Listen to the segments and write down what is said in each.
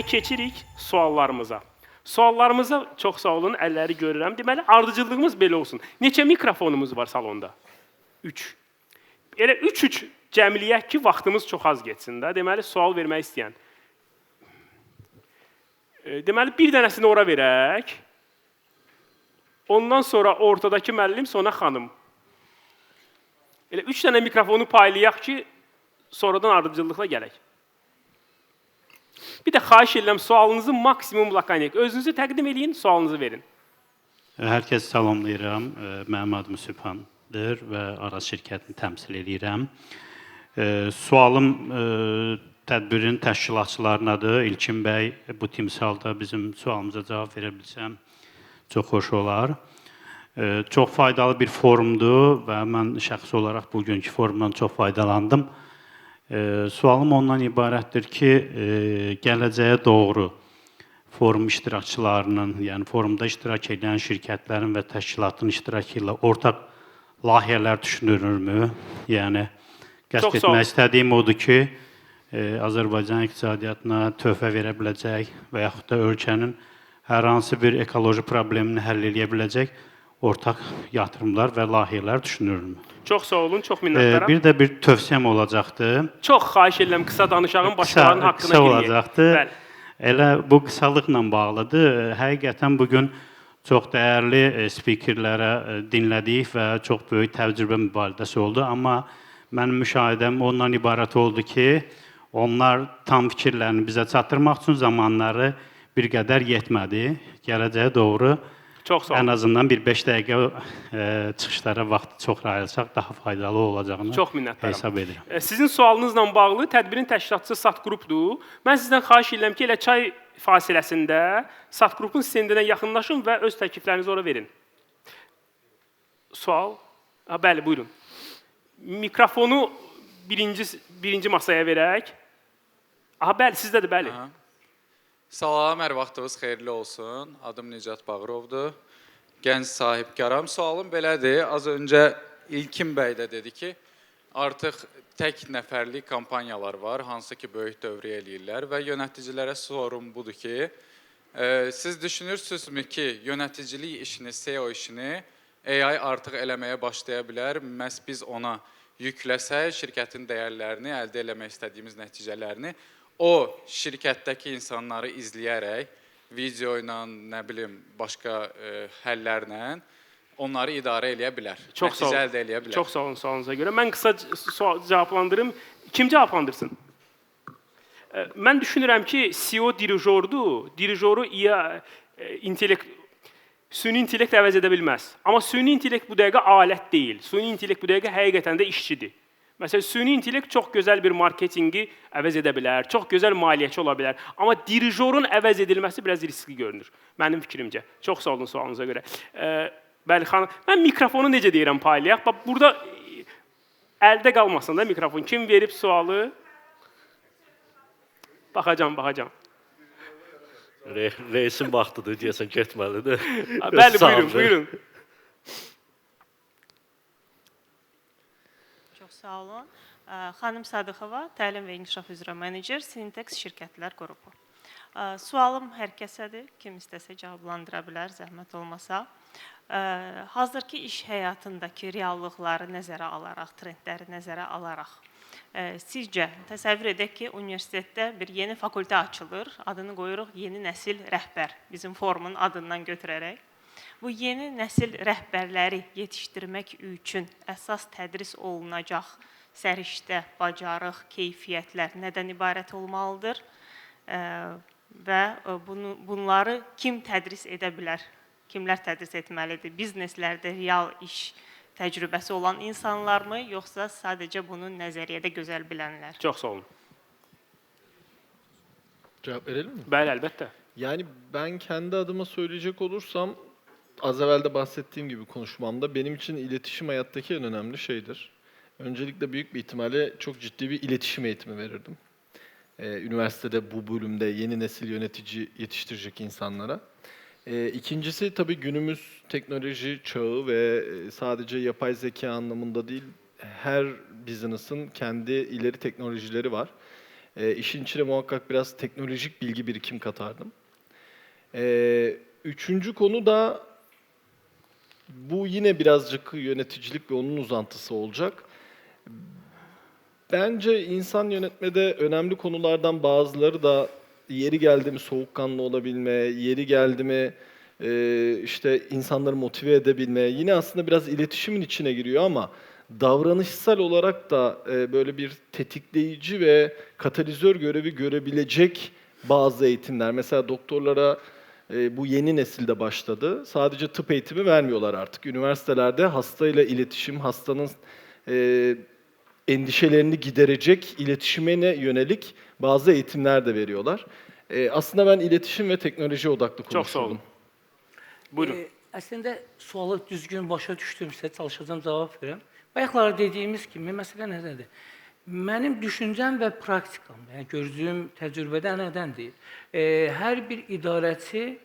Və keçirik suallarımıza. Suallarımıza çox sağ olun, əlləri görürəm. Deməli, ardıcıllığımız belə olsun. Neçə mikrofonumuz var salonda? 3. Elə 3-3 cəmliyək ki, vaxtımız çox az geçsin də. Deməli, sual vermək istəyən. Deməli, bir dənəsini ora verək. Ondan sonra ortadakı müəllim, sonra xanım. Elə 3 dənə mikrofonu paylayaq ki, sonradan ardıcıllıqla gələk. Bir də xahiş edirəm, sualınızı maksimum lakonik. Özünüzü təqdim edin, sualınızı verin. Hər kəs salamlayıram. Mənim adım Sübhandır və Araz şirkətini təmsil edirəm. Sualım tədbirin təşkilatçılarınadır. İlkin bəy, bu timsalda bizim sualımıza cavab verə bilsəm çox xoş olar. Çox faydalı bir forumdur və mən şəxsi olaraq bugünkü forumdan çox faydalandım. Sualım ondan ibarətdir ki, gələcəyə doğru forum iştirakçılarının, yəni forumda iştirak edən şirkətlərin və təşkilatın iştirakı ilə ortaq layihələr düşünülürmü? Yəni, qəsd etmək istədiyim odur ki, Azərbaycan iqtisadiyyatına töhfə verə biləcək və yaxud da ölkənin hər hansı bir ekoloji problemini həll edə biləcək ortaq yatırımlar və layihələr düşünülürmü? Çox sağ olun, çox minnətdaram. Bir də bir tövsiyəm olacaqdır. Çox xahiş edirəm, qısa danışağın başqalarının haqqına girməyək. Qısa olacaqdır. Elə bu qısalıqla bağlıdır. Həqiqətən bugün çox dəyərli spikerlərə dinlədik və çox böyük təcrübə mübadiləsi oldu. Amma mənim müşahidəm ondan ibarət oldu ki, onlar tam fikirlərini bizə çatdırmaq üçün zamanları bir qədər yetmədi. Gələcəyə doğru ən azından bir 5 dəqiqə çıxışlara vaxt çox ayırsaq daha faydalı olacağını hesab edirəm. Sizin sualınızla bağlı tədbirin təşkilatçısı SAT-Qrupdur. Mən sizdən xahiş edirəm ki, elə çay fasiləsində SAT-Qrupun stendinə yaxınlaşın və öz təkliflərinizi ora verin. Sual? Bəli, buyurun. Mikrofonu birinci masaya verək. Bəli, sizdədir, bəli. Salam, hər vaxtınız xeyirli olsun. Adım Nicat Bağırovdur. Gənc sahibkaram. Sualım belədir. Az öncə İlkin bəy də dedi ki, artıq tək nəfərlik kampaniyalar var, hansı ki, böyük dövrə eləyirlər və yönəticilərə sorum budur ki, siz düşünürsünüzmü ki, yönəticilik işini, SEO işini AI artıq eləməyə başlaya bilər, məhz biz ona yükləsək, şirkətin dəyərlərini, əldə eləmək istədiyimiz nəticələrini o şirkətdəki insanları izləyərək, video ilə, nə bilim, başqa həllərlə onları idarə eləyə bilər, nəticə əldə eləyə bilər. Çox sağ olun sualınıza görə. Mən qısa cavablandırım. Kim cavablandırsın? Mən düşünürəm ki, CEO dirijordur. Dirijoru süni intellekt əvəz edə bilməz. Amma süni intellekt bu dəqiqə alət deyil. Süni intellekt bu dəqiqə həqiqətən də işçidir. Məsələn, süni intellekt çox gözəl bir marketingi əvəz edə bilər, çox gözəl maliyyəçi ola bilər. Amma dirijorun əvəz edilməsi biraz riskli görünür, mənim fikrimcə. Çox sağ olun sualınıza görə. Bəli, xanım, mən mikrofonu necə deyirəm paylayaq? Bax, burada əldə qalmasın da mikrofon. Kim verib sualı? Baxacam. Reisin vaxtıdır, deyəsən, getməlidir. Bəli, buyurun. Sağ olun. Xanım Sadıxova, təlim və inkişaf üzrə menecer, Sintex şirkətlər qrupu. Sualım hər kəsədir, kim istəsə cavablandıra bilər, zəhmət olmasa. Hazırki iş həyatındakı reallıqları nəzərə alaraq, trendləri nəzərə alaraq, sizcə, təsəvvür edək ki, universitetdə bir yeni fakültə açılır, adını qoyuruq yeni nəsil rəhbər, bizim forumun adından götürərək. Bu yeni nəsil rəhbərləri yetişdirmək üçün əsas tədris olunacaq səriştə, bacarıq, keyfiyyətlər nədən ibarət olmalıdır və bunları kim tədris edə bilər, kimlər tədris etməlidir? Bizneslərdə real iş təcrübəsi olan insanlarmı, yoxsa sadəcə bunu nəzəriyyədə gözəl bilənlər? Çox sağ olun. Cevap verelim mi? Bəli, əlbəttə. Yani ben kendi adıma söyleyecek olursam, az evvel de bahsettiğim gibi konuşmamda benim için iletişim hayattaki en önemli şeydir. Öncelikle büyük bir ihtimalle çok ciddi bir iletişim eğitimi verirdim. Üniversitede bu bölümde yeni nesil yönetici yetiştirecek insanlara. İkincisi tabii günümüz teknoloji çağı ve sadece yapay zeka anlamında değil, her business'ın kendi ileri teknolojileri var. İşin içine muhakkak biraz teknolojik bilgi birikim katardım. Üçüncü konu da bu yine birazcık yöneticilik ve onun uzantısı olacak. Bence insan yönetmede önemli konulardan bazıları da yeri geldi mi soğukkanlı olabilme, yeri geldi mi işte insanları motive edebilme, yine aslında biraz iletişimin içine giriyor ama davranışsal olarak da böyle bir tetikleyici ve katalizör görevi görebilecek bazı eğitimler. Mesela doktorlara bu yeni nesilde başladı. Sadece tıp eğitimi vermiyorlar artık. Üniversitelerde hastayla iletişim, hastanın endişelerini giderecek iletişime yönelik bazı eğitimler de veriyorlar. Aslında ben iletişim ve teknoloji odaklı konuşuyorum. Çok sağ olun. Buyurun. Əslində sualı düzgün başa düşdümsə, çalışacağam cavab verəm. Bayaqlar dediyimiz kimi məsələ nədədir? Mənim düşüncəm və praktikam, yəni gördüyüm təcrübədə nədəndir? Hər bir idarəçi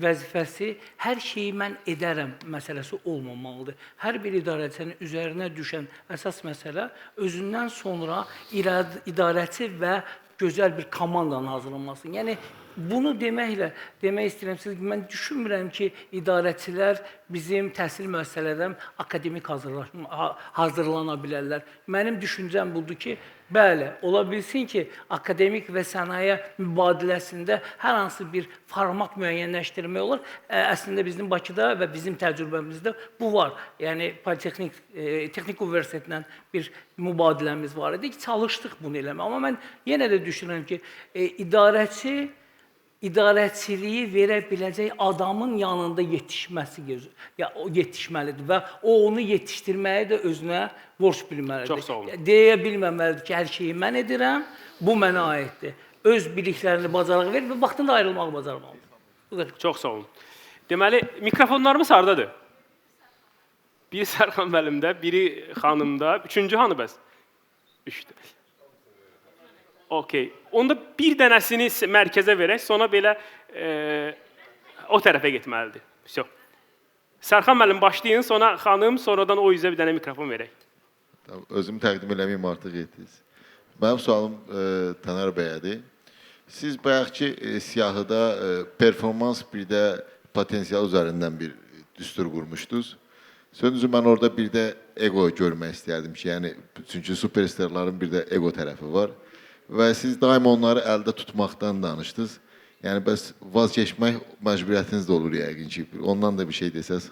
vəzifəsi hər şeyi mən edərəm məsələsi olmamalıdır. Hər bir idarəçinin üzərinə düşən əsas məsələ özündən sonra idarəçi və gözəl bir komandanın hazırlanması. Yəni bunu deməklə demək istəyirəm ki, mən düşünmürəm ki, idarəçilər bizim təhsil müəssisələrdən akademik hazırlana bilərlər. Mənim düşüncəm budur ki, bəli, ola bilsin ki, akademik və sənaye mübadiləsində hər hansı bir format müəyyənləşdirmək olur. Əslində bizim Bakıda və bizim təcrübəmizdə bu var. Yəni Politexnik, Texnik Universitetindən bir mübadiləmiz var idi ki, çalışdıq bunu eləmək. Amma mən yenə də düşünürəm ki, idarəçiliyi verə biləcək adamın yanında yetişməlidir və o onu yetişdirməyi də özünə borc bilməlidir. Çox sağ olun. Deyə bilməməlidir ki, hər şeyi mən edirəm, bu mənə aiddir. Öz biliklərini, bacarığı verir və vaxtında ayrılmağı bacarmalıdır. Bu qədər. Çox sağ olun. Deməli, mikrofonlarımız hardadır? Biri Sərxan müəllimdə, biri xanımda, üçüncü hanı bəs? Üçdə. Okey. Onda bir dənəsini mərkəzə verək, sonra belə o tərəfə getməlidir. Всё. Sərxan müəllim başlayın, sonra xanım, sonradan o üzə bir dənə mikrofon verək. Tamam, özümü təqdim eləməyim artıq yetdiniz. Mənim sualım Taner bəyədir. Siz bayaqki siyahıda performans bir də potensial üzərindən bir düstur qurmuşdunuz. Sözünüzü mən orada bir də ego görmək istəyərdim ki, yəni çünki superstarların bir də ego tərəfi var. Və siz daim onları əldə tutmaqdan danışdınız. Yəni, bəs vazgeçmək məcburiyyətiniz də olur yəqin ki. Ondan da bir şey desəz,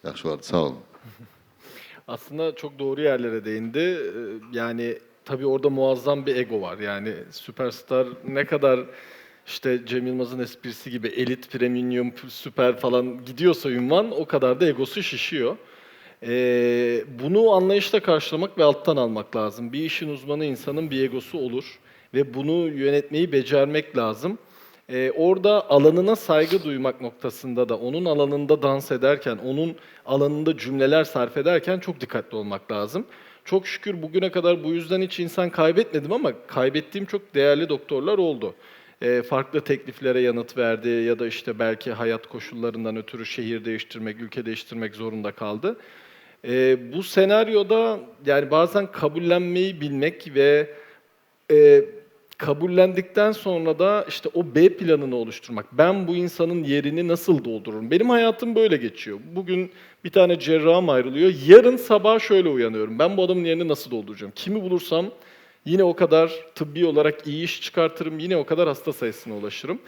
yaxşı olardı. Sağ olun. Aslında çok doğru yerlere değindi. Yani tabii orada muazzam bir ego var. Yani süperstar ne kadar işte Cem Yılmaz'ın esprisi gibi elit, premium, süper falan gidiyorsa ünvan o kadar da egosu şişiyor. Bunu anlayışla karşılamak ve alttan almak lazım. Bir işin uzmanı insanın bir egosu olur ve bunu yönetmeyi becermek lazım. Orada alanına saygı duymak noktasında da onun alanında dans ederken, onun alanında cümleler sarf ederken çok dikkatli olmak lazım. Çok şükür bugüne kadar bu yüzden hiç insan kaybetmedim ama kaybettiğim çok değerli doktorlar oldu. Farklı tekliflere yanıt verdi ya da işte belki hayat koşullarından ötürü şehir değiştirmek, ülke değiştirmek zorunda kaldı. Bu senaryoda yani bazen kabullenmeyi bilmek ve kabullendikten sonra da işte o B planını oluşturmak. Ben bu insanın yerini nasıl doldururum? Benim hayatım böyle geçiyor. Bugün bir tane cerrahım ayrılıyor. Yarın sabah şöyle uyanıyorum. Ben bu adamın yerini nasıl dolduracağım? Kimi bulursam yine o kadar tıbbi olarak iyi iş çıkartırım. Yine o kadar hasta sayısına ulaşırım.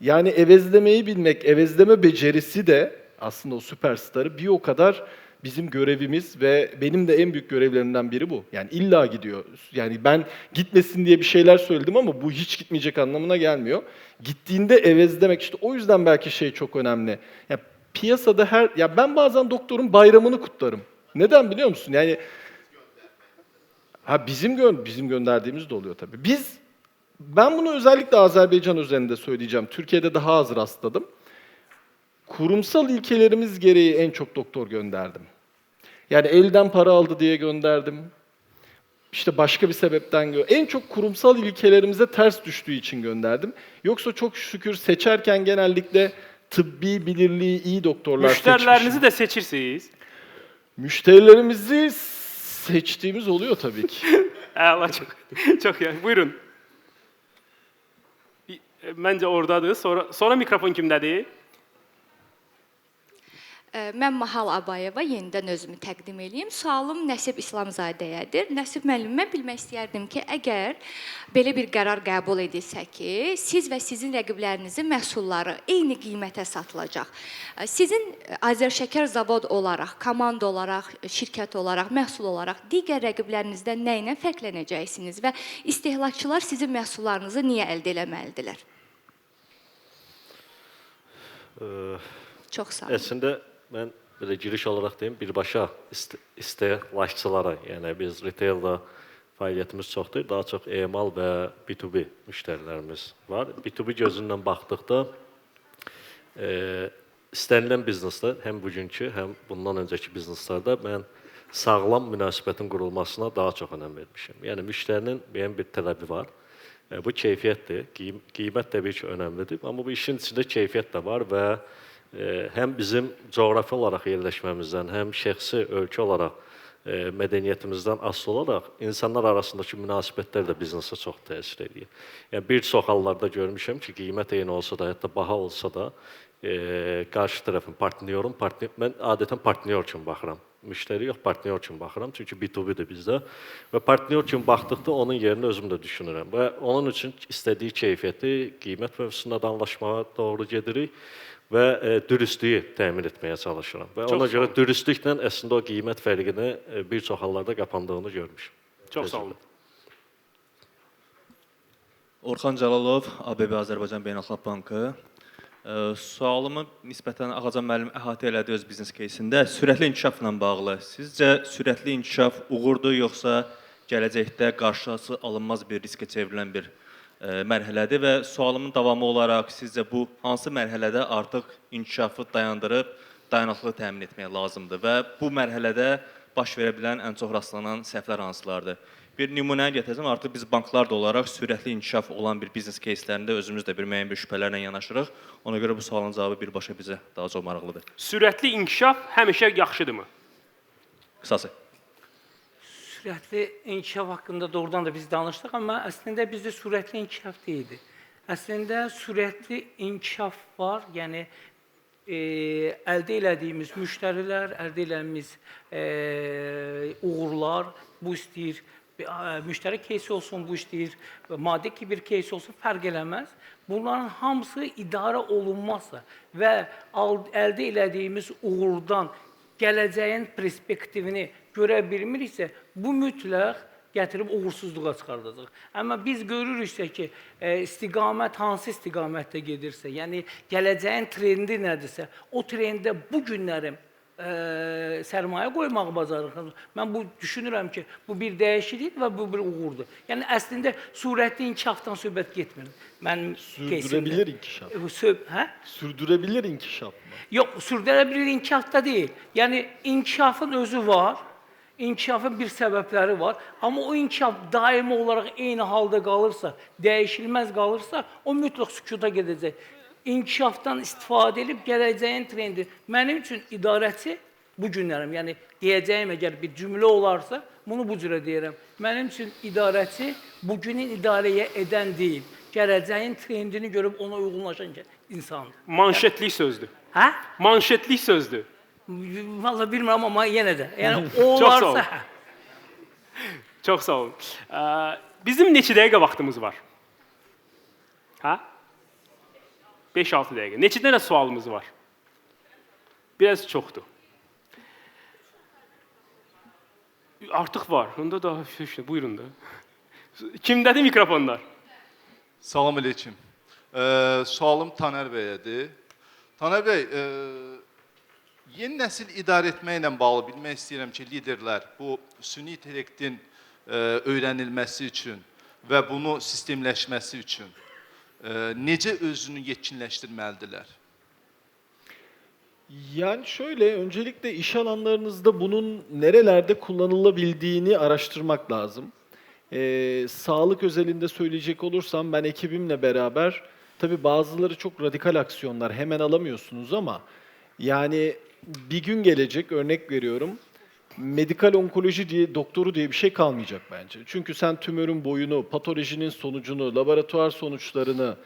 Yani evezlemeyi bilmek, evezleme becerisi de aslında o süperstarı bir o kadar bizim görevimiz ve benim de en büyük görevlerimden biri bu. Yani illa gidiyor. Yani ben gitmesin diye bir şeyler söyledim ama bu hiç gitmeyecek anlamına gelmiyor. Gittiğinde evezlemek işte o yüzden belki şey çok önemli. Ya piyasada ya ben bazen doktorun bayramını kutlarım. Neden biliyor musun? Yani bizim gönderdiğimiz de oluyor tabii. Ben bunu özellikle Azerbaycan üzerinde söyleyeceğim. Türkiye'de daha az rastladım. Kurumsal ilkelerimiz gereği en çok doktor gönderdim. Yani elden para aldı diye gönderdim. İşte başka bir sebepten en çok kurumsal ilkelerimize ters düştüğü için gönderdim. Yoksa çok şükür seçerken genellikle tıbbi bilirliği iyi doktorlar seçmişim. Müşterilerinizi de seçirsiniz. Müşterilerimizi seçtiğimiz oluyor tabii ki. Allah çok iyi. Buyurun. Məncə ordadır. Sonra mikrofon kimdədir? Mən Mahal Abayeva yenidən özümü təqdim edeyim. Sualım Nəsib İslamzadəyədir. Nəsib müəllim, mən bilmək istəyərdim ki, əgər belə bir qərar qəbul edilsə ki, siz və sizin rəqiblərinizin məhsulları eyni qiymətə satılacaq. Sizin Azərşəkər zavod olaraq, komanda olaraq, şirkət olaraq, məhsul olaraq digər rəqiblərinizdən nə ilə fərqlənəcəksiniz və istehlakçılar sizin məhsullarınızı niyə əldə etməlidirlər? Çox sağ olun. Əslində mən belə giriş olaraq deyim, birbaşa istehlakçılara, yəni biz retailda fəaliyyətimiz çoxdur, daha çox emal və B2B müştərilərimiz var. B2B gözündən baxdıqda istənilən biznesdə, həm bugünkü, həm bundan öncəki bizneslərdə mən sağlam münasibətin qurulmasına daha çox önəm vermişəm. Yəni müştərinin müəyyən bir tələbi var. Bu keyfiyyətdir. Qiymət təbii ki, önəmlidir, amma bu işin içində keyfiyyət də var və həm bizim coğrafi olaraq yerləşməmizdən, həm şəxsi ölkə olaraq mədəniyyətimizdən asılı olaraq insanlar arasındakı münasibətlər də biznesə çox təsir edir. Yəni bir çox hallarda görmüşəm ki, qiymət eyni olsa da, hətta baha olsa da, qarşı tərəfin mən adətən partnyor kimi baxıram. Müştəri yox, partnyor kimi baxıram. Çünki B2B-dir bizdə. Və partnyor kimi baxdıqda onun yerini özüm də düşünürəm. Və onun üçün istədiyi keyfiyyəti, qiymət mövzusunda da anlaşmağa doğru gedirik və dürüstlüyü təmin etməyə çalışıram. Və ona görə dürüstlüklə əslində o qiymət fərqini bir çox hallarda qapandığını görmüşəm. Çox sağ olun. Orxan Cəlalov, ABB Azərbaycan Beynəlxalq Bankı. Sualımı nisbətən Ağacan müəllim əhatə elədi öz biznes keysində. Sürətli inkişafla bağlı. Sizcə sürətli inkişaf uğurdur, yoxsa gələcəkdə qarşısı alınmaz bir riskə çevrilən bir mərhələdir və sualımın davamı olaraq sizcə bu hansı mərhələdə artıq inkişafı dayandırıb dayanıqlı təmin etmək lazımdır və bu mərhələdə baş verə bilən ən çox rastlanan səhvlər hansılardır? Bir nümunəni gətirəcəm, artıq biz banklar da olaraq sürətli inkişaf olan bir biznes keyslərində özümüz də bir müəyyən bir şübhələrlə yanaşırıq. Ona görə bu sualın cavabı birbaşa bizə daha çox maraqlıdır. Sürətli inkişaf həmişə yaxşıdırmı? Qısası. Sürətli inkişaf haqqında doğrudan da biz danışdıq, amma əslində bizdə sürətli inkişaf deyildi. Əslində sürətli inkişaf var, yəni əldə elədiyimiz müştərilər, əldə elədiyimiz uğurlar, bu istəyir, müştəri кейsi olsun, bu istəyir, maddi ki bir кейsi olsun, fərq eləməz. Bunların hamısı idarə olunmazsa və əldə elədiyimiz uğurdan gələcəyin perspektivini görə bilmiriksə, bu mütləq gətirib uğursuzluğa çıxardacaq. Amma biz görürüksə ki, istiqamət hansı istiqamətdə gedirsə, yəni gələcəyin trendi nədirsə, o trendə bu günlərim sərmayə qoymağı bacarırıq. Mən bu düşünürəm ki, bu bir dəyişiklikdir və bu bir uğurdur. Yəni əslində sürətli inkişafdan söhbət getmir. Sürdürəbilir inkişaf. Sürdürəbilir inkişaf mı? Yox, sürdürəbilir inkişaf da deyil. Yəni inkişafın özü var. İnkişafın bir səbəbləri var. Amma o inkişaf daimi olaraq eyni halda qalırsa, dəyişilməz qalırsa, o mütləq sükuta gedəcək. İnkişafdan istifadə edib gələcəyin trendi. Mənim üçün idarəçi bu günlərim, yəni deyəcəyim əgər bir cümlə olarsa, bunu bu cürə deyirəm. Mənim üçün idarəçi bugünün idarəyə edən deyil, gələcəyin trendini görüb ona uyğunlaşan insandır. Manşetlik sözdür. Hə? Manşetlik sözdür. Vallahi bilmirəm, amma yenə də. Yəni o olarsa, Çox sağ olun. Bizim neçə dəqiqə vaxtımız var? Hə? 5-6 dəqiqə. Neçə dənə sualımız var? Biraz çoxdur. Artıq var. Onda daha buyurun da. Kimdədir mikrofonlar? Salam aleyküm. Sualım Taner bəyədir. Taner bəy, yeni nəsil idarə etməklə bağlı bilmək istəyirəm ki, liderlər bu süni intellektin öyrənilməsi üçün və bunu sistemləşməsi üçün necə özünü yetkinləşdirməlidirlər? Yani şöyle, öncelikle iş alanlarınızda bunun nerelerde kullanılabildiğini araştırmak lazım. Sağlık özelinde söyleyecek olursam ben ekibimle beraber, tabii bazıları çok radikal aksiyonlar hemen alamıyorsunuz ama yani bir gün gelecek, örnek veriyorum, medikal onkoloji doktoru diye bir şey kalmayacak bence. Çünkü sen tümörün boyunu, patolojinin sonucunu, laboratuvar sonuçlarını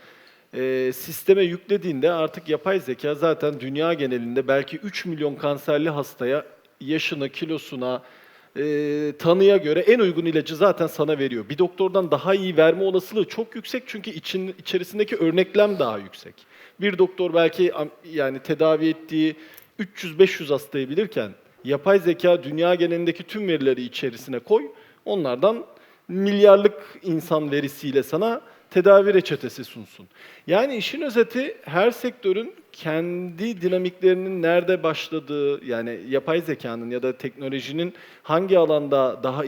sisteme yüklediğinde artık yapay zeka zaten dünya genelinde belki 3 milyon kanserli hastaya yaşına, kilosuna, tanıya göre en uygun ilacı zaten sana veriyor. Bir doktordan daha iyi verme olasılığı çok yüksek çünkü içerisindeki örneklem daha yüksek. Bir doktor belki yani tedavi ettiği 300-500 hastayı bilirken yapay zeka dünya genelindeki tüm verileri içerisine koy. Onlardan milyarlık insan verisiyle sana tedavi reçetesi sunsun. Yani işin özeti her sektörün kendi dinamiklerinin nerede başladığı, yani yapay zekanın ya da teknolojinin hangi alanda daha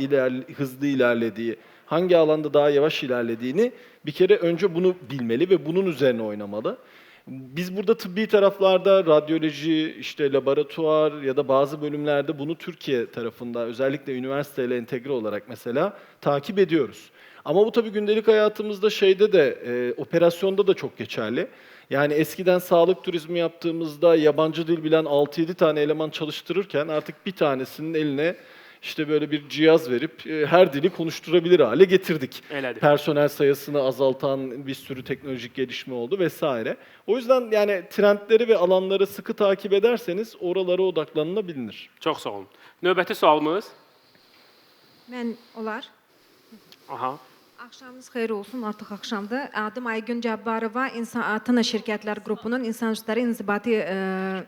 hızlı ilerlediği, hangi alanda daha yavaş ilerlediğini bir kere önce bunu bilmeli ve bunun üzerine oynamalı. Biz burada tıbbi taraflarda radyoloji, işte laboratuvar ya da bazı bölümlerde bunu Türkiye tarafında özellikle üniversiteyle entegre olarak mesela takip ediyoruz. Ama bu tabii gündelik hayatımızda operasyonda da çok geçerli. Yani eskiden sağlık turizmi yaptığımızda yabancı dil bilen 6-7 tane eleman çalıştırırken artık bir tanesinin eline işte böyle bir cihaz verip her dili konuşturabilir hale getirdik. Elədir. Personel sayısını azaltan bir sürü teknolojik gelişme oldu vesaire. O yüzden yani trendleri ve alanları sıkı takip ederseniz oralara odaklanılabilir. Çox sağ olun. Növbəti sualımız. Mən olar. Aha. Axşamınız xeyir olsun, artıq axşamdır. Adım Aygün Cəbbarova, Atana Şirkətlər qrupunun İnsan İşləri İnzibati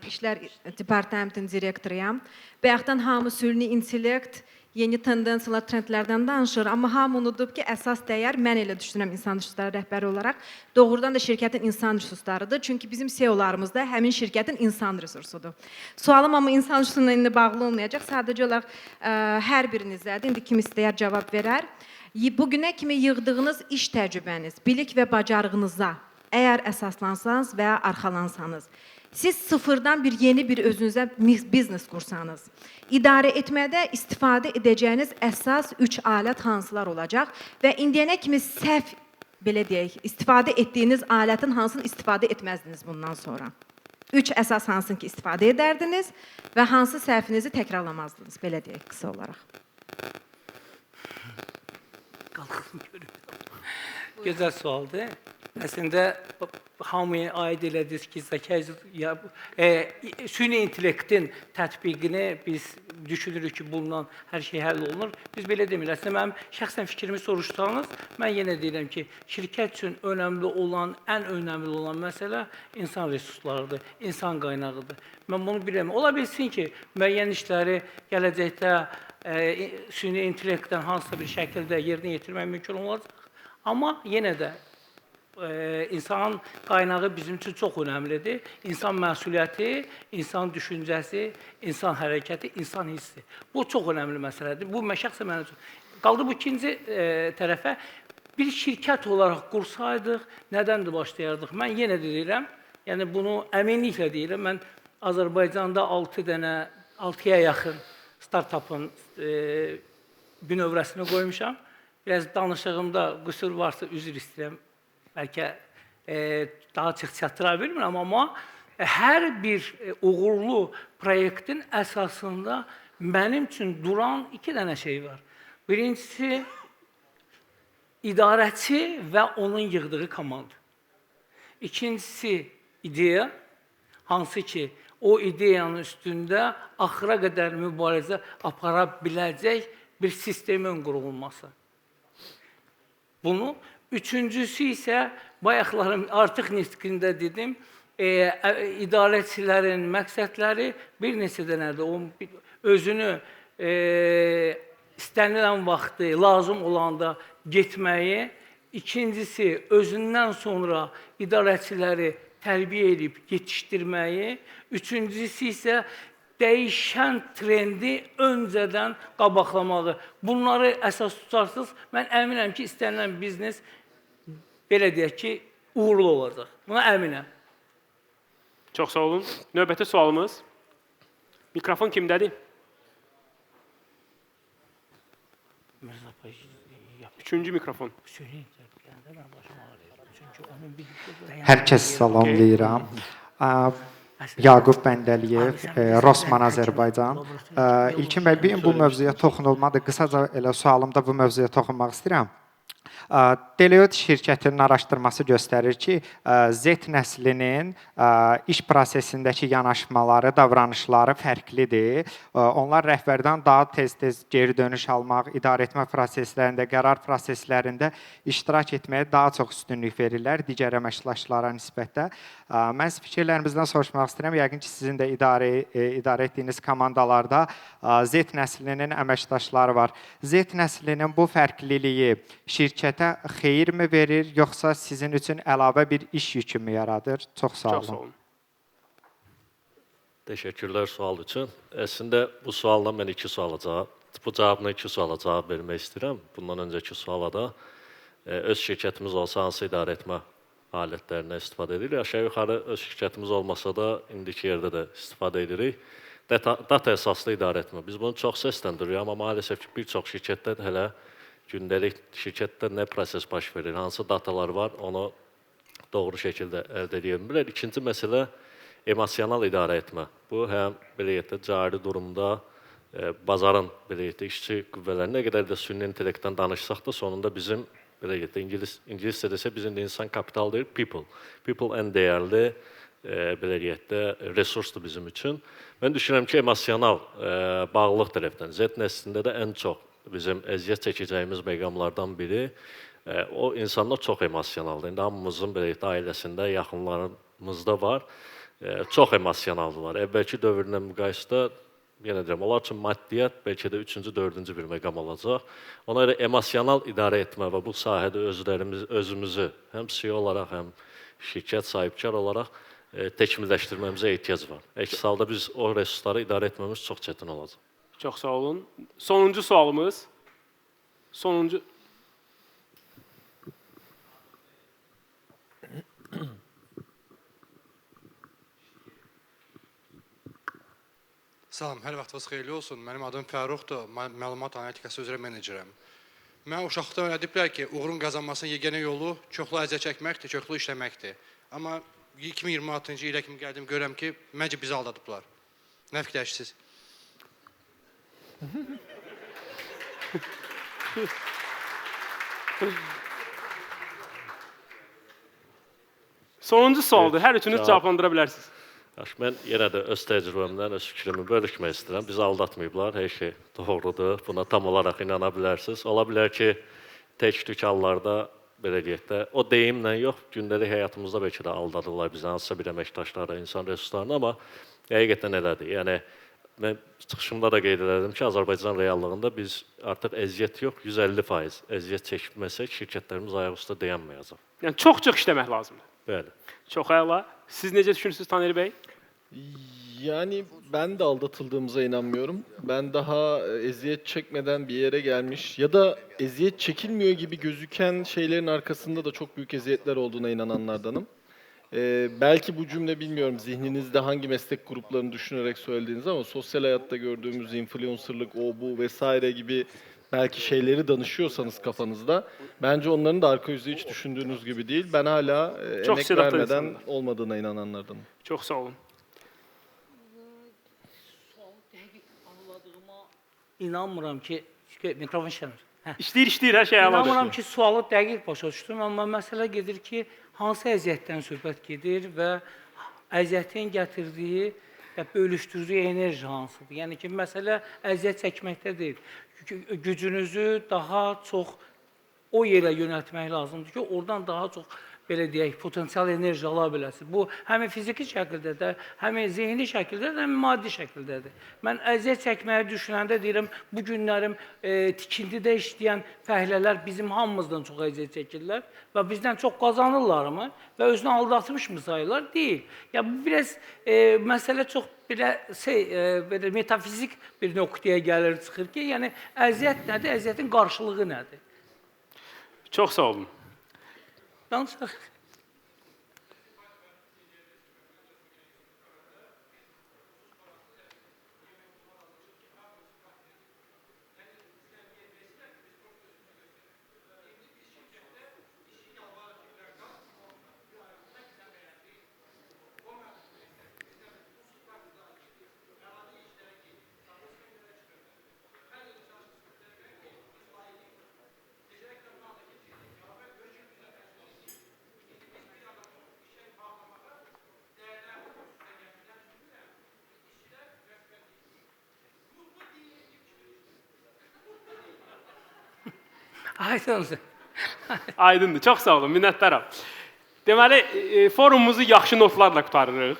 İşlər Departamentinin direktoruyam. Bayaqdan hamı süni intellekt, yeni tendensiyalar, trendlərdən danışır, amma hamı unudub ki, əsas dəyər, mən elə düşünürəm insan resursları rəhbəri olaraq, doğrudan da şirkətin insan resurslarıdır. Çünki bizim CEO-larımız da həmin şirkətin insan resursudur. Sualım amma insan resursuna indi bağlı olmayacaq, sadəcə olaraq hər birinizədir. İndi kim istəyər cavab verər. Bugünə kimi yığdığınız iş təcrübəniz, bilik və bacarığınıza əgər əsaslansanız və ya arxalansanız, siz sıfırdan yeni bir özünüzə biznes qursanız, idarə etmədə istifadə edəcəyiniz əsas 3 alət hansılar olacaq və indiyənə kimi səhv, belə deyək, istifadə etdiyiniz alətin hansını istifadə etməzdiniz bundan sonra? 3 əsas hansını ki istifadə edərdiniz və hansı səhvinizi təkrarlamazdınız, belə deyək, qısa olaraq. Gözəl sualdır. Əslində hamıya aid elədiniz ki, süni intellektin tətbiqini biz düşünürük ki, bundan hər şey həll olunur. Biz belə demirik. Əslində mənim şəxsən fikrimi soruşsanız, mən yenə deyirəm ki, şirkət üçün ən önəmli olan məsələ insan resurslarıdır, insan qaynağıdır. Mən bunu bilirəm. Ola bilsin ki, müəyyən işləri gələcəkdə süni intellektdən hansısa bir şəkildə yerinə yetirmək mümkün olacaq. Amma yenə də insan qaynağı bizim üçün çox önəmlidir. İnsan məsuliyyəti, insan düşüncəsi, insan hərəkəti, insan hissi. Bu çox önəmli məsələdir. Bu şəxsən mənim üçün. Qaldı bu ikinci tərəfə. Bir şirkət olaraq qursaydıq, nədən də başlayardıq? Mən yenə də deyirəm, yəni bunu əminliklə deyirəm. Mən Azərbaycanda 6-ya yaxın startupın bünövrəsini qoymuşam. Biraz danışığımda qüsur varsa üzr istəyirəm. Bəlkə daha çox çatdıra bilmirəm, amma hər bir uğurlu proyektin əsasında mənim üçün duran 2 dənə şey var. Birincisi, idarəçi və onun yığdığı komanda. İkincisi, ideya, hansı ki, o ideyanın üstündə axıra qədər mübarizə apara biləcək bir sistemin qurulması. Bunu. Üçüncüsü isə, bayaqlarım artıq nitqində dedim, idarəçilərin məqsədləri bir neçə dənədir. Özünü istənilən vaxtı, lazım olanda getməyi, ikincisi, özündən sonra idarəçiləri tərbiyə edib yetişdirməyi, üçüncüsü isə dəyişən trendi öncədən qabaqlamağı. Bunları əsas tutarsınız, mən əminəm ki, istənilən biznes, belə deyək ki, uğurlu olacaq. Buna əminəm. Çox sağ olun. Növbəti sualımız. Mikrofon kimdədir? Üçüncü mikrofon. Hər kəs salamlayıram. Yaqub Bəndəliyev, Rosman Azərbaycan. İlkin bəy, bu mövzuya toxunulmadı. Qısaca elə sualımda bu mövzuya toxunmaq istəyirəm. Deloitte şirkətinin araşdırması göstərir ki, Z nəslinin iş prosesindəki yanaşmaları, davranışları fərqlidir. Onlar rəhbərdən daha tez-tez geri dönüş almaq, idarəetmə proseslərində, qərar proseslərində iştirak etməyə daha çox üstünlük verirlər digər əməkdaşlara nisbətdə. Mən fikirlərinizdən soruşmaq istəyirəm. Yəqin ki, sizin də idarə etdiyiniz komandalarda Z nəslinin əməkdaşları var. Z nəslinin bu fərqliliyi şirkətə xeyirmi verir, yoxsa sizin üçün əlavə bir iş yükümü yaradır? Çox sağ olun. Çox sağ olun. Təşəkkürlər sual üçün. Əslində bu sualla mən bu cavabla iki suala cavab vermək istəyirəm. Bundan öncəki suala da öz şirkətimiz olsa hansı idarəetmə alətlərindən istifadə edirik. Aşağı-yuxarı öz şirkətimiz olmasa da indiki yerdə də istifadə edirik. Data əsaslı idarəetmə. Biz bunu çox səsləndiririk, amma maalesef ki, bir çox şirkətlər hələ gündəlik şirkətdə nə proses baş verir, hansı datalar var, onu doğru şəkildə əldə edə bilmirlər. İkinci məsələ emosional idarə etmə. Bu həm belə deyək də cari durumda bazarın belə deyək də işçi qüvvələri nə qədər də süni intellektdən danışsaq da sonunda bizim belə deyək də ingiliscə desə bizim də insan kapital deyil, people. People ən dəyərli belə deyək də resursdur bizim üçün. Mən düşünürəm ki, emosional bağlılıq tərəfdən Z nəslində də ən çox bizim əziyyət çəkəcəyimiz məqamlardan biri o insanlar çox emosionaldır. İndi hamımızın belə deyək də ailəsində, yaxınlarımızda var. Çox emosionaldılar. Əvvəlki dövrlə müqayisədə yenə deyirəm, onlar üçün maddiyyat bəlkə də üçüncü, dördüncü bir məqam olacaq. Ona görə emosional idarə etmə və bu sahədə özümüzü həm CEO olaraq, həm şirkət sahibkar olaraq təkmilləşdirməmizə ehtiyac var. Əks halda biz o resursları idarə etməmiz çox çətin olacaq. Çox sağ olun. Sonuncu sualımız. Salam, hər vaxtınız xeyirli olsun. Mənim adım Fəruxdur, məlumat analitikası üzrə menecerəm. Mən uşaqlıqdan öyrədiblər ki, uğurun qazanmasının yeganə yolu çoxlu əziyyət çəkməkdir, çoxlu işləməkdir. Amma 2026-cı ilə kimi gəldim, görürəm ki, məncə bizi aldadıblar. Nə fikirləşirsiniz? Sonuncu sualdır. Hər üçünüz cavablandıra bilərsiniz. Mən yenə də öz təcrübəmdən, öz fikrimi bölüşmək istəyirəm. Bizi aldatmayıblar, hər şey doğrudur. Buna tam olaraq inana bilərsiniz. Ola bilər ki, tək-tük hallarda, belə deyək də, o deyimlə yox, gündəlik həyatımızda bəlkə də aldadırlar bizi, hansısa bir əməkdaşları, insan resurslarını, amma həqiqətən elədir. Yəni, mən çıxışımda da qeyd edirdim ki, Azərbaycan reallığında biz artıq əziyyət yox, 150% əziyyət çəkməsək, şirkətlərimiz ayaq üstə dayanmayacaq. Yəni, çox işləmək lazımdır. Bəli. Çox əla. Siz necə düşünürsünüz Taner Bey? Yani ben de aldatıldığımıza inanmıyorum. Ben daha eziyet çekmeden bir yere gelmiş ya da eziyet çekilmiyor gibi gözüken şeylerin arkasında da çok büyük eziyetler olduğuna inananlardanım. Belki bu cümle bilmiyorum zihninizde hangi meslek gruplarını düşünerek söylediğiniz ama sosyal hayatta gördüğümüz influencerlık, o bu vesaire gibi belki şeyleri danışıyorsanız kafanızda bence onların da arka yüzü hiç düşündüğünüz gibi değil. Ben hala emek vermeden olmadığına inananlardanım. Çok sağ olun. İnanmıram ki, mikrofon işləmir. İşləyir, hər şey əladır. İnanmıram ki, sualı dəqiq başa düşdüm, amma məsələ gedir ki, hansı əziyyətdən söhbət gedir və əziyyətin gətirdiyi və bölüşdürdüyü enerji hansıdır? Yəni ki, məsələ əziyyət çəkməkdə deyil. Gücünüzü daha çox o yerə yönəltmək lazımdır ki, oradan daha çox belə deyək, potensial enerji ala biləsiniz. Bu, həm fiziki şəkildə də, həm zehni şəkildə də, həm maddi şəkildədir. Mən əziyyət çəkməyi düşünəndə deyirəm, bu günlərim tikintidə işləyən fəhlələr bizim hamımızdan çox əziyyət çəkirlər və bizdən çox qazanırlarmı və özünü aldatmışmı sayırlar? Deyil. Ya, bu biraz məsələ çox belə metafizik bir nöqtəyə gəlir, çıxır ki, yəni əziyyət nədir, əziyyətin qarşılığı nədir? Çox sağ olun. Danışaq. Aydındır. Aydındır. Çox sağ olun, minnətdaram. Deməli, forumumuzu yaxşı notlarla qutarırıq.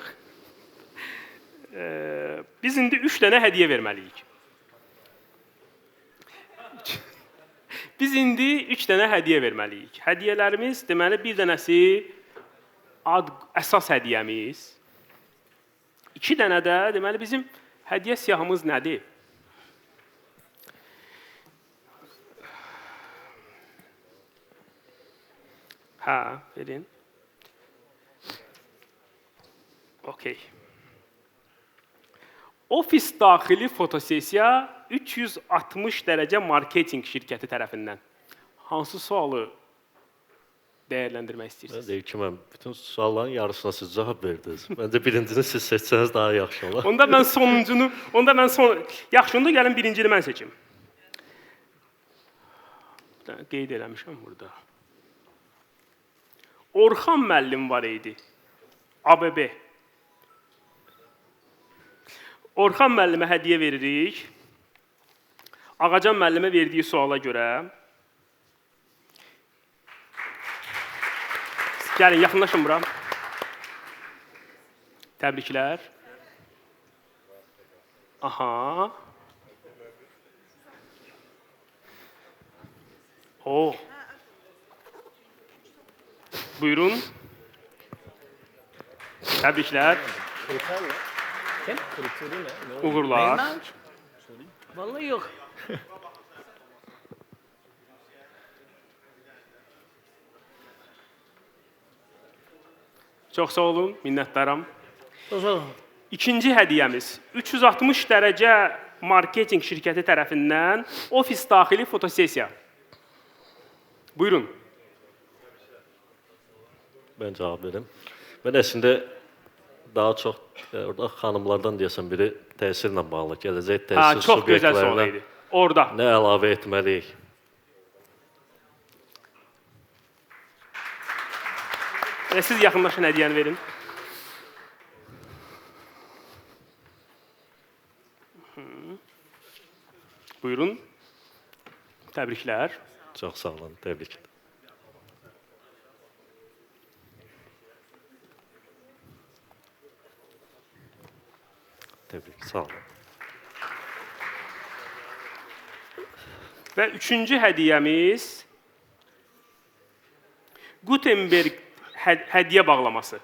Biz indi 3 dənə hədiyyə verməliyik. Biz indi 3 dənə hədiyyə verməliyik. Hədiyyələrimiz, deməli, bir dənəsi əsas hədiyyəmiz. 2 dənə də, deməli, bizim hədiyyə siyahımız nədir? Hə, verin. Okey. Ofis daxili fotosesiya 360 dərəcə marketinq şirkəti tərəfindən. Hansı sualı dəyərləndirmək istəyirsiniz? Mən deyim ki, mən bütün sualların yarısına siz cavab verdiniz. Məncə birincini siz seçsəniz daha yaxşı olar. Onda mən sonuncunu, yaxşı, onda gəlin birincini mən seçim. Qeyd eləmişəm burada. Orxan müəllim var idi. ABB. Orxan müəllimə hədiyyə veririk. Ağacan müəllimə verdiyi suala görə. Gəlin, yaxınlaşın bura. Təbriklər. Aha. Oh. Buyurun. Təbriklər. Uğurlar. Vallahi yox. Çox sağ olun, minnətdaram. Sağ olun. İkinci hədiyyəmiz 360 dərəcə marketinq şirkəti tərəfindən ofis daxili fotosesiya. Buyurun. Mən cavab verim. Mən əslində daha çox orada xanımlardan deyəsən biri təsirlə bağlı, gələcək təsir çox gözəl sual idi. Orada. Nə əlavə etməliyik? Siz yaxınlaşın, hədiyyəni verin. Buyurun. Təbriklər. Çox sağ olun, təbrik. Təbrik, sağ olun. Və üçüncü hədiyyəmiz Gutenberg hədiyyə bağlaması.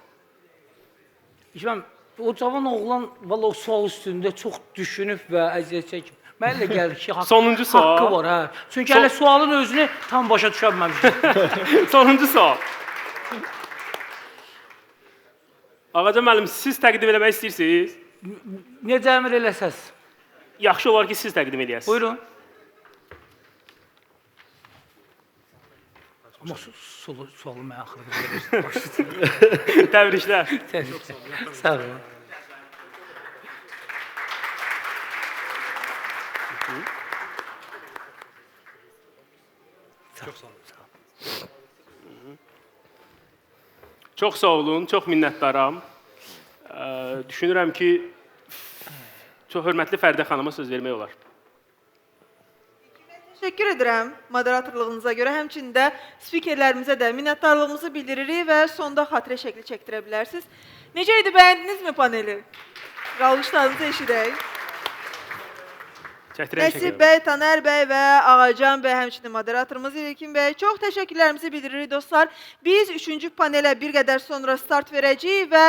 İşte o cavan oğlan valla o sual üstündə çox düşünüb və əziyyət çəkib. Mənə elə gəlir ki, Sonuncu sual. Haqqı var, hə. Çünki hələ sualın özünü tam başa düşə bilməmişdim. Sonuncu sual. Ağacan müəllim, siz təqdim eləmək istəyirsiniz? Necə əmr eləsəz? Yaxşı olar ki, siz təqdim eləyəsiniz. Buyurun. Amma sualı mən axırda verirsiniz. Təbriklər. Təbriklər. Sağ olun. Çox sağ olun. Çox sağ olun, çox minnətdaram. Düşünürəm ki, çox hörmətli Fəridə xanıma söz vermək olar. Təşəkkür edirəm moderatorluğunuza görə. Həmçinin də spikerlərimizə də minnətdarlığımızı bildiririk və sonda xatirə şəkli çəkdirə bilərsiniz. Necə idi, bəyəndinizmi paneli? Qalmışlarınızı eşidək. Nəsib bəy, Taner bəy və Ağacan bəy, həmçinin moderatorumuz İlkin bəy, çox təşəkkürlərimizi bildiririk dostlar. Biz 3-cü panelə bir qədər sonra start verəcəyik və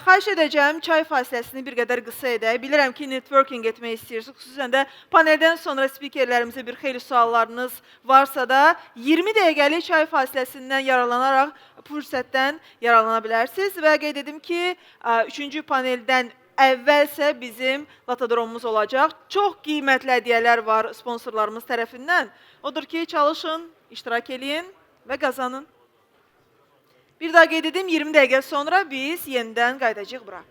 xahiş edəcəm çay fasiləsini bir qədər qısa edək. Bilirəm ki, networking etmək istəyirsiniz. Xüsusən də paneldən sonra spikerlərimizə bir xeyli suallarınız varsa da 20 dəqiqəlik çay fasiləsindən yararlanaraq fürsətdən yararlana bilərsiniz. Və qeyd edim ki, 3-cü paneldən əvvəlsə bizim latodromumuz olacaq. Çox qiymətli hədiyyələr var sponsorlarımız tərəfindən. Odur ki, çalışın, iştirak edin və qazanın. Bir daha qeyd edim, 20 dəqiqə sonra biz yenidən qayıdacağıq bura.